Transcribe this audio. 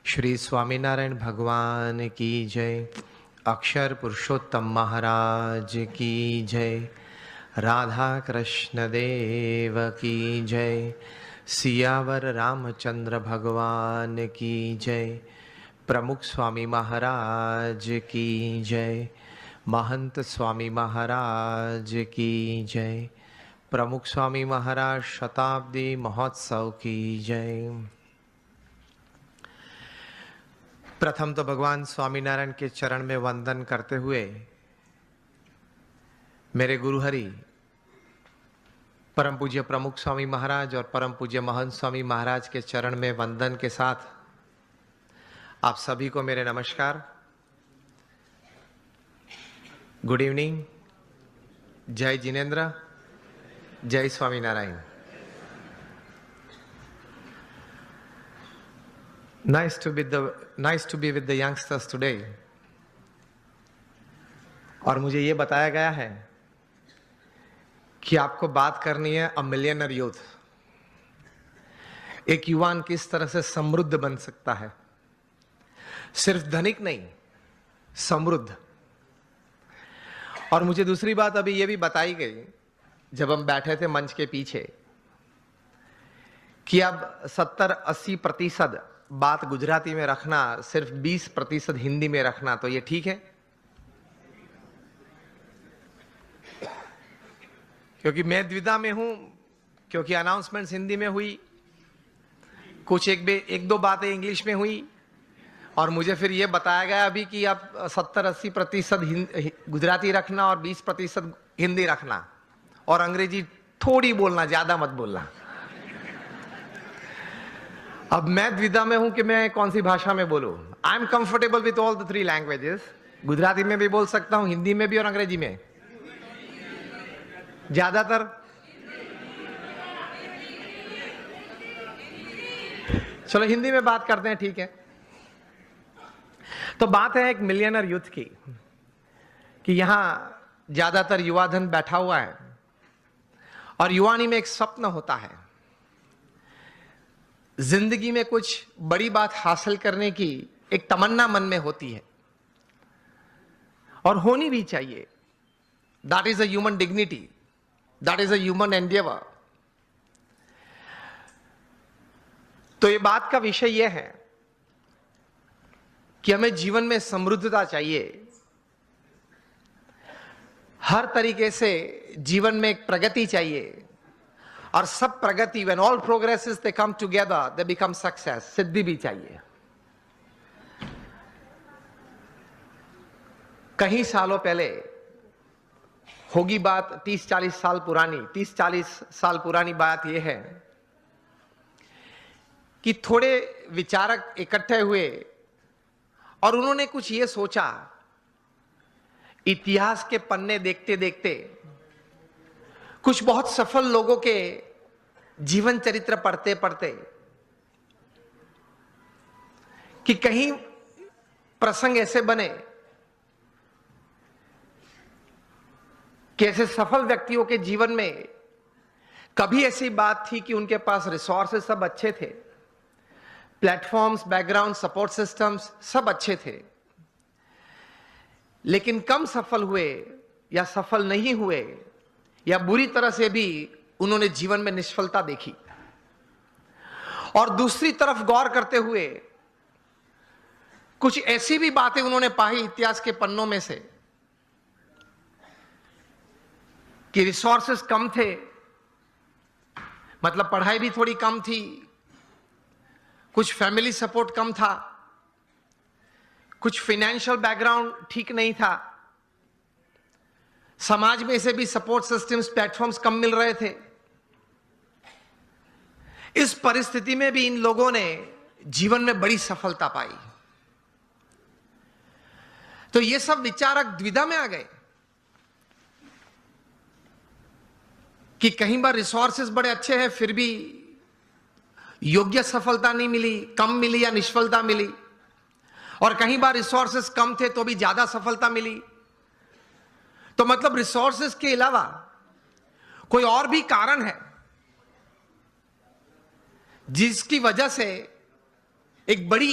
श्री स्वामीनारायण भगवान की जय। अक्षर पुरुषोत्तम महाराज की जय। राधा कृष्ण देव की जय। सियावर रामचंद्र भगवान की जय। प्रमुख स्वामी महाराज की जय। महंत स्वामी महाराज की जय। प्रमुख स्वामी महाराज शताब्दी महोत्सव की जय। प्रथम तो भगवान स्वामीनारायण के चरण में वंदन करते हुए मेरे गुरु हरि परम पूज्य प्रमुख स्वामी महाराज और परम पूज्य महंत स्वामी महाराज के चरण में वंदन के साथ आप सभी को मेरे नमस्कार। Good evening. जय जिनेन्द्र। जय Swaminarayan. Nice to be with the youngsters today. और मुझे ये बताया गया है कि आपको बात करनी है अ मिलियनर यूथ। एक युवान किस तरह से समृद्ध बन सकता है, सिर्फ धनिक नहीं, समृद्ध। और मुझे दूसरी बात अभी ये भी बताई गई जब हम बैठे थे मंच के पीछे कि अब 70-80% बात गुजराती में रखना, सिर्फ 20% हिंदी में रखना, तो ये ठीक है? क्योंकि मैं द्विधा में हूं, क्योंकि अनाउंसमेंट्स हिंदी में हुई, कुछ एक दो बातें इंग्लिश में हुई, और मुझे फिर ये बताया गया अभी कि आप 70-80% गुजराती रखना और 20% हिंदी रखना, और अंग्रेजी थोड़ी बोलना, ज्यादा मत बोलना। अब मैं द्विधा में हूं कि मैं कौन सी भाषा में बोलूं। I am comfortable with all the 3 languages. Gujarati में भी बोल सकता हूं, हिंदी में भी और अंग्रेजी में। ज्यादातर चलो हिंदी में बात करते हैं, ठीक है। तो बात है एक मिलियनर यूथ की कि यहां ज्यादातर युवा धन बैठा हुआ है और युवानी में एक स्वप्न होता है, जिंदगी में कुछ बड़ी बात हासिल करने की एक तमन्ना मन में होती है, और होनी भी चाहिए। That is a human dignity, that is a human Endeavour. तो ये बात का विषय यह है कि हमें जीवन में समृद्धता चाहिए, हर तरीके से जीवन में एक प्रगति चाहिए, और सब प्रगति, when all progresses they come together, they become success, सिद्धि भी चाहिए। कई सालों पहले होगी बात, 30-40 साल पुरानी, 30-40 साल पुरानी बात यह है कि थोड़े विचारक इकट्ठे हुए और उन्होंने कुछ ये सोचा, इतिहास के पन्ने देखते देखते, कुछ बहुत सफल लोगों के जीवन चरित्र पढ़ते पढ़ते, कि कहीं प्रसंग ऐसे बने कि ऐसे सफल व्यक्तियों के जीवन में कभी ऐसी बात थी कि उनके पास रिसोर्सेस सब अच्छे थे, प्लेटफॉर्म्स, बैकग्राउंड, सपोर्ट सिस्टम्स सब अच्छे थे, लेकिन कम सफल हुए या सफल नहीं हुए, या बुरी तरह से भी उन्होंने जीवन में निष्फलता देखी। और दूसरी तरफ गौर करते हुए कुछ ऐसी भी बातें उन्होंने पाई इतिहास के पन्नों में से कि रिसोर्सेस कम थे, मतलब पढ़ाई भी थोड़ी कम थी, कुछ फैमिली सपोर्ट कम था, कुछ फाइनेंशियल बैकग्राउंड ठीक नहीं था, समाज में से भी सपोर्ट सिस्टम्स, प्लेटफॉर्म्स कम मिल रहे थे। इस परिस्थिति में भी इन लोगों ने जीवन में बड़ी सफलता पाई। तो ये सब विचारक द्विधा में आ गए कि कहीं बार रिसोर्सेस बड़े अच्छे हैं, फिर भी योग्य सफलता नहीं मिली, कम मिली या निष्फलता मिली, और कहीं बार रिसोर्सेस कम थे तो भी ज्यादा सफलता मिली। तो मतलब रिसोर्सेस के अलावा कोई और भी कारण है जिसकी वजह से एक बड़ी